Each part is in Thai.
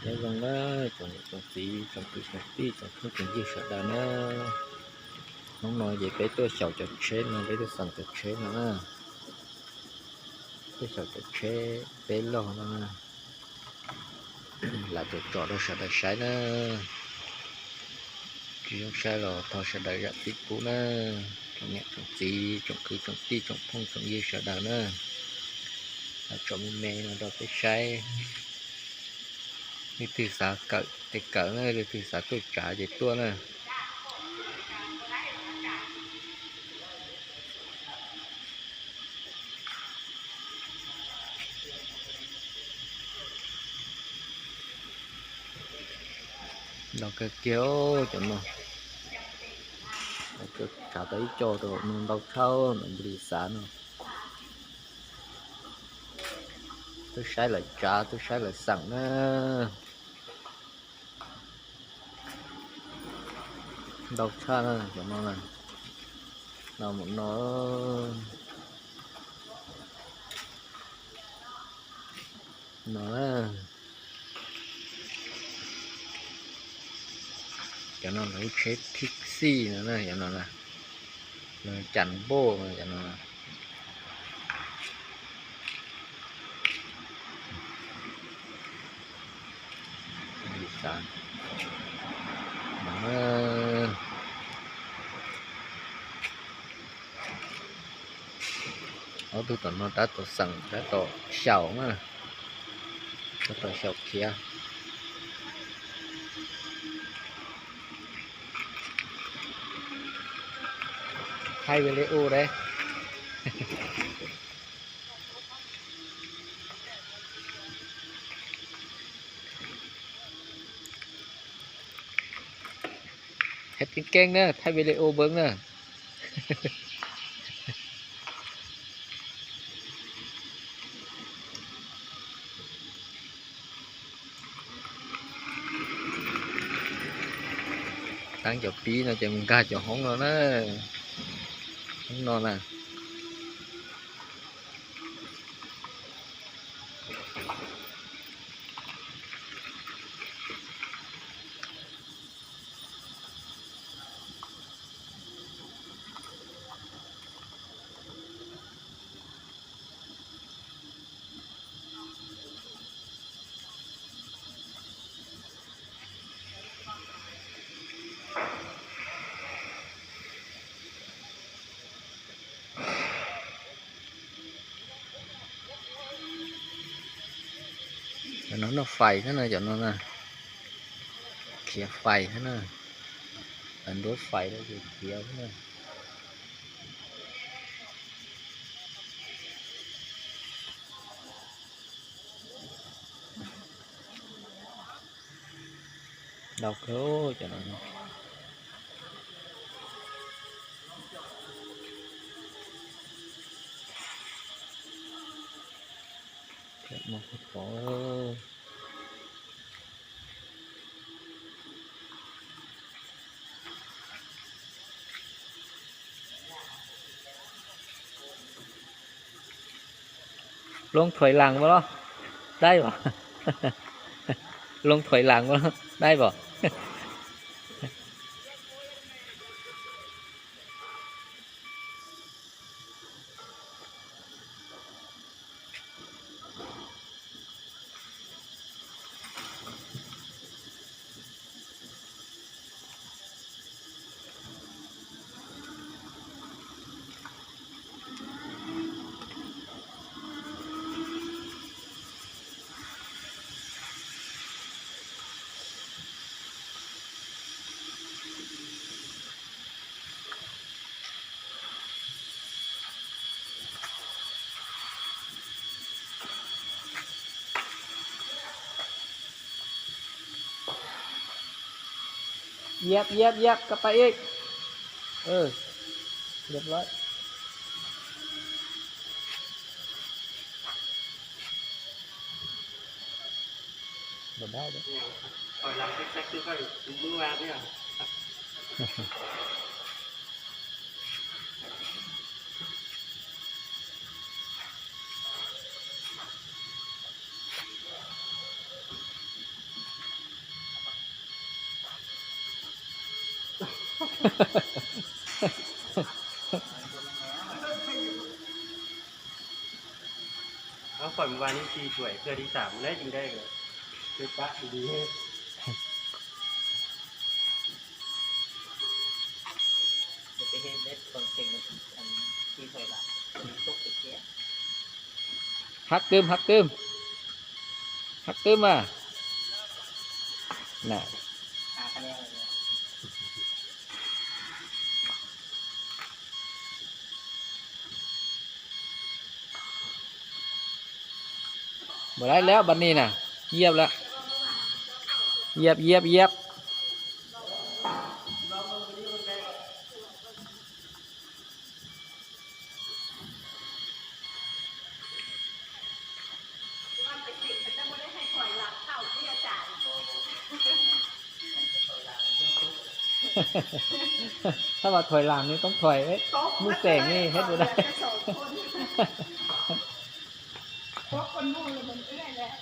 nếu vâng đó trồng tí trồng cứ trồng tí trồng không trồng gì sợ đàn nữa không nói gì cái tôi sầu chật chế nó cái tôi sầu chật chế nó tôi sầu chật chế bé lo nó là tôi trọ đâu sợ đại sai nữa chỉ không sai rồi thôi sợ đại ra tí cũ nữa trồng nhẹ trồng tí trồng cứ trồng tí trồng không trồng gì sợ đàn nữa là trồng mẹ nó đâu phải sai đi từ xã cỡ từ cỡ này đi từ xã tôi trả về tua nè đâu cái kéo chọn nó cái trả tới cho rồi nó đâu thâu nó đi xã nó tôi sai là trả tôi sai là sẵn nữa đâu xa nữa chọn nó này nào muốn nó cho nó lấy chết thích xì nữa này cho nó là chặn bô mà cho nó là đi xã nó ở tôi tận nó đã tổ sẵn đã tổ sầu mà đã tổ sầu kia hai bên lấy u đấy hết cái keng nữa thay bên lấy u bướng nữa tăng cho tí nó cho mình ca cho hóng nó không non à nó phầy thế này cho nó nè khía phầy thế này anh đốt phầy đó thì khía thế này đau khổ cho nó một khổ lông thổi làng vào đó đây bỏ lông thổi làng vào đó đây bỏ dẹpกลับไปอีกเรียบร้อยบ่ได้ด้วยคอยรับแท็กซี่ก็ดูแลด้วย เอาข่อยเมื่อวานนี้ตีสวยเพื่อที่สามได้จริงได้เลยคือปะดีๆ เดี๋ยวไปเฮ็ดเด็ดคนเก่งอันที่ถอยหลังตกไปเสีย ฮักตื้มฮักตื้มฮักตื้มมาน่ะ หาคะแนนเลย บ่ได้แล้วบัดนี้น่ะเหยียบแล้วเหยียบเหยียบเหยียบถ้าว่าถอยหลังนี่ต้องถอยมือแสงนี่เฮ็ดบ่ได้ เพราะคนนู่นเลยมันเอื้อยแล้ว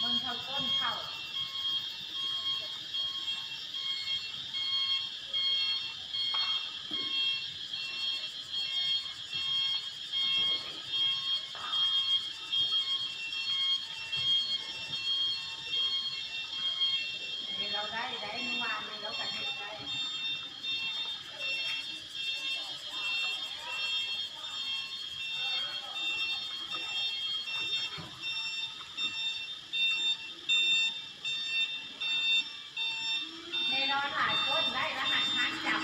มันเข้าต้นเข้าเราได้เมื่อวานนี้เราก็เห็นได้แน่นอนหลายคนได้รหัสห้างจับ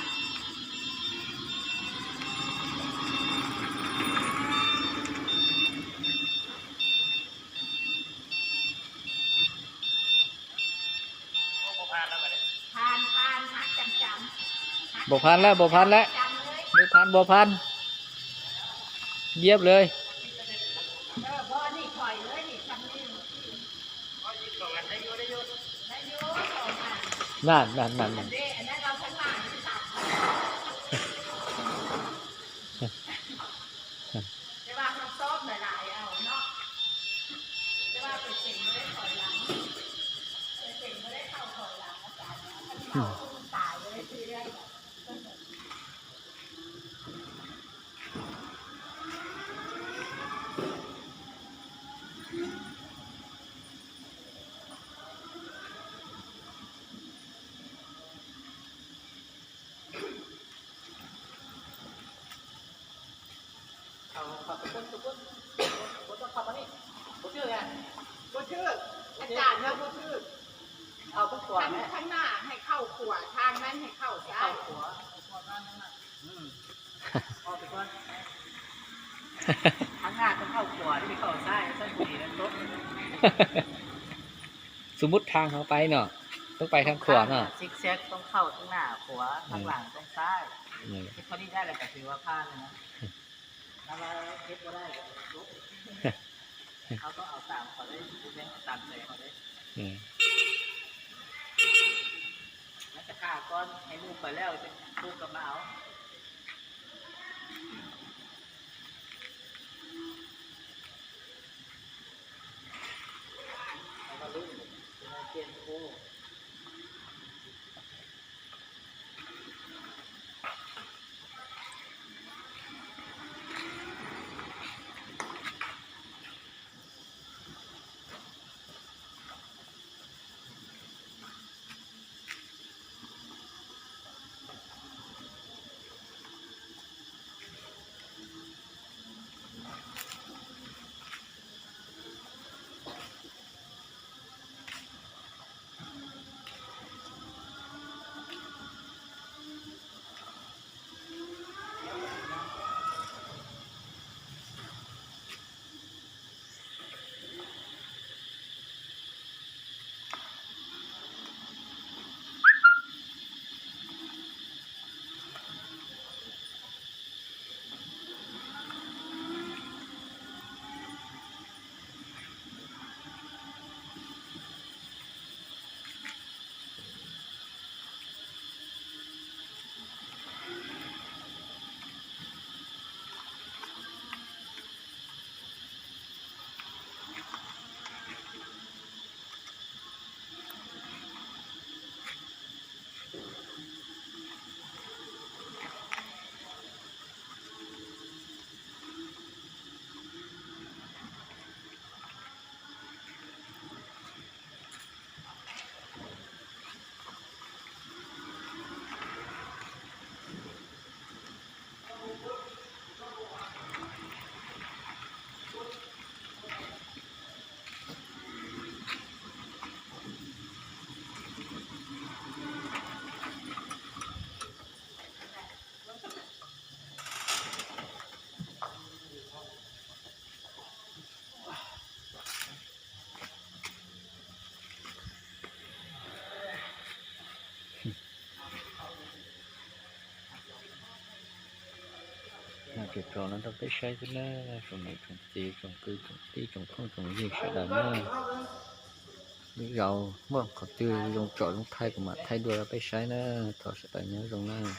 ทานฮักจำบ่พันแล้วบ่พันแล้ว จำเลย บ่พันบ่พันเหยียบเลย บ่นี่ถอยเลยนี่จำนี่ได้อยูสองอัน นั่น อันเด้อันนั้นเราทั้งหลายที่สามแต่ว่าเขาซ้อมหลายๆเอาเนาะแต่ว่าเป็นเก่งไม่ได้ถอยหลังเป็นเก่งไม่ได้เข้าถอยหลังอาจารย์นะถ้าเข้าคุณตายเลยทีเดียว เอาขับไปคนต้องขับมานี่ผมชื่อไง บ่ชื่ออาจารย์นะบ่ชื่อ เอาต้องขวา ทาง ไหม ข้างหน้าให้เข้าขวาทางนั้นให้เข้าซ้า เข้าย ขวาออกไปก่อนข้างหน้าต้องเข้าขวาที่ไปเข้าซ้ายซ้ายดีแล้วรถ สมมุติทางเขาไปเนาะต้องไปทางขวาเนาะ ซิกแซกต้องเข้าข้างหน้าขวาข้างหลังต้องซ้าย นี่ ที่เขานี่ได้แล้วก็ถือว่าพลาดเลยนะถ้าว่าเฮ็ดบ่ได้ก็ลบเขาต้องเอาตามเขาได้ตามใจเขาได้ นี่ แล้วจะฆ่าก้อนให้ลูกไปแล้วจะลูกกลับมาเอาเอามาลุ่มเป็นเกณฑ์โค้ chỉ trò nó đâu biết sai thế nè trồng này trồng gì trồng cư trồng tí trồng không trồng gì sẽ là nè những rau mà có tiêu dùng trọ trong thay của mặt thay đuôi là biết sai nè thọ sẽ phải nhớ dùng nè